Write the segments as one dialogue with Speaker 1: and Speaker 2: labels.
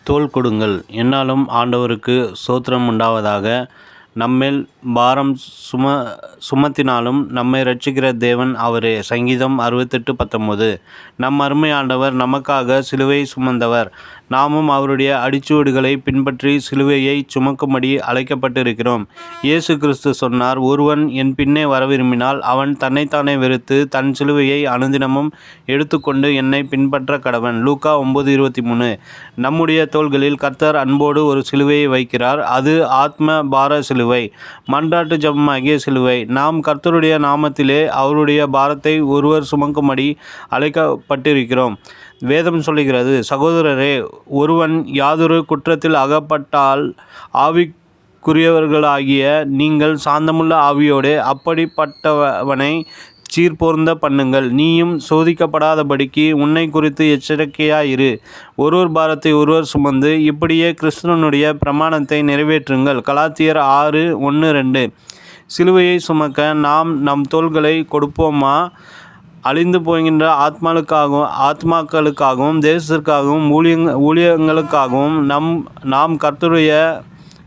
Speaker 1: தோள் கொடுங்கள். எந்நாளும் ஆண்டவருக்கு ஸ்தோத்திரம் உண்டாவதாக. நம்மேல் பாரம் சுமத்தினாலும் நம்மை இரட்சிக்கிற தேவன் அவரே. சங்கீதம் 68:19. நம் அருமை ஆண்டவர் நமக்காக சிலுவை சுமந்தவர். நாமும் அவருடைய அடிச்சுவடுகளை பின்பற்றி சிலுவையை சுமக்கும்படி அழைக்கப்பட்டிருக்கிறோம். இயேசு கிறிஸ்து சொன்னார், ஒருவன் என் பின்னே வர விரும்பினால் அவன் தன்னைத்தானே வெறுத்து தன் சிலுவையை அனுதினமும் எடுத்துக்கொண்டு என்னை பின்பற்ற கடவன். லூக்கா 9:23. நம்முடைய தோள்களில் கர்த்தர் அன்போடு ஒரு சிலுவையை வைக்கிறார். அது ஆத்ம பார சிலுவை, மன்றாட்டு ஜெபமாகிய சிலுவை. நாம் கர்த்தருடைய நாமத்திலே அவருடைய பாரத்தை ஒருவர் சுமக்கும்படி அழைக்கப்பட்டிருக்கிறோம். வேதம் சொல்லுகிறது, சகோதரரே, ஒருவன் யாதொரு குற்றத்தில் அகப்பட்டால் ஆவிக்குரியவர்களாகிய நீங்கள் சாந்தமுள்ள ஆவியோடே அப்படிப்பட்டவனை சீர்பொருந்த பண்ணுங்கள். நீயும் சோதிக்கப்படாதபடிக்கு உன்னை குறித்து எச்சரிக்கையாயிரு. ஒருவர் பாரத்தை ஒருவர் சுமந்து இப்படியே கிறிஸ்துவனுடைய பிரமாணத்தை நிறைவேற்றுங்கள். கலாத்தியர் 6:1-2. சிலுவையை சுமக்க நாம் நம் தோள்களை கொடுப்போமா? அழிந்து போகின்ற ஆத்மாக்களுக்காகவும் தேசத்திற்காகவும் ஊழியங்களுக்காகவும் நாம்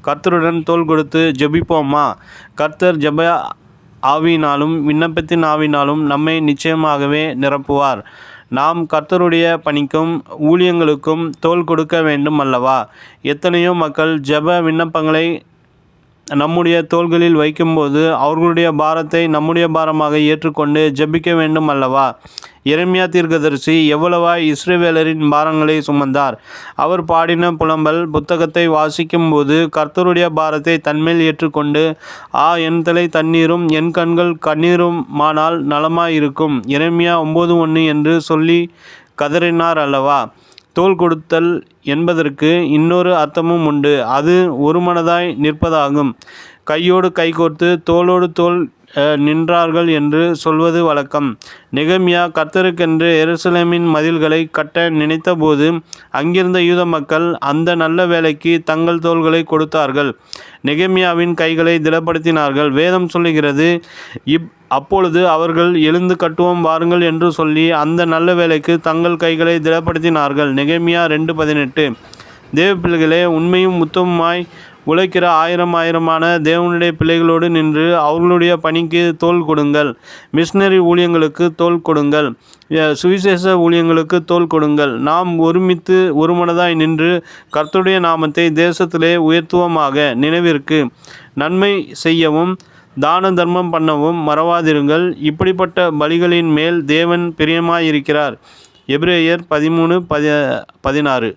Speaker 1: கர்த்தருடன் தோள் கொடுத்து ஜெபிப்போமா? கர்த்தர் ஜெப ஆவியினாலும் விண்ணப்பத்தின் ஆவியினாலும் நம்மை நிச்சயமாகவே நிரப்புவார். நாம் கர்த்தருடைய பணிக்கும் ஊழியங்களுக்கும் தோள் கொடுக்க வேண்டும் அல்லவா? எத்தனையோ மக்கள் ஜெப விண்ணப்பங்களை நம்முடைய தோள்களில் வைக்கும்போது அவர்களுடைய பாரத்தை நம்முடைய பாரமாக ஏற்றுக்கொண்டு ஜெபிக்க வேண்டும் அல்லவா? எரேமியா தீர்க்கதரிசி எவ்வளவாய் இஸ்ரவேலரின் பாரங்களை சுமந்தார். அவர் பாடின புலம்பல் புத்தகத்தை வாசிக்கும்போது கர்த்தருடைய பாரத்தை தன்மேல் ஏற்றுக்கொண்டு, என் தலை தண்ணீரும் என் கண்கள் கண்ணீருமானால் நலமாயிருக்கும், எரேமியா 9:1 என்று சொல்லி கதறினார் அல்லவா? தோள் கொடுத்தல் என்பதற்கு இன்னொரு அர்த்தமும் உண்டு. அது ஒருமனதாய் நிற்பதாகும். கையோடு கைகோர்த்து தோளோடு தோள் நின்றார்கள் என்று சொல்வது வழக்கம். நெகேமியா கர்த்தருக்கென்று எருசலேமின் மதில்களை கட்ட நினைத்தபோது அங்கிருந்த யூத மக்கள் அந்த நல்ல வேலைக்கு தங்கள் தோள்களை கொடுத்தார்கள். நெகேமியாவின் கைகளை திடப்படுத்தினார்கள். வேதம் சொல்லுகிறது, அப்பொழுது அவர்கள் எழுந்து கட்டுவோம் வாருங்கள் என்று சொல்லி அந்த நல்ல வேலைக்கு தங்கள் கைகளை திடப்படுத்தினார்கள். நெகேமியா 2:18. தேவ பிள்ளைகளே, உண்மையும் உத்தமமாய் உழைக்கிற ஆயிரமான தேவனுடைய பிள்ளைகளோடு நின்று அவர்களுடைய பணிக்கு தோள் கொடுங்கள். மிஷனரி ஊழியங்களுக்கு தோள் கொடுங்கள். சுவிசேஷ ஊழியங்களுக்கு தோள் கொடுங்கள். நாம் ஒருமித்து ஒருமனதாய் நின்று கர்த்தருடைய நாமத்தை தேசத்திலே உயர்த்துவோமாக. நினைவிற்கு நன்மை செய்யவும் தான தர்மம் பண்ணவும் மறவாதிருங்கள். இப்படிப்பட்ட பலிகளின் மேல் தேவன் பிரியமாயிருக்கிறார். எபிரேயர் 13:16.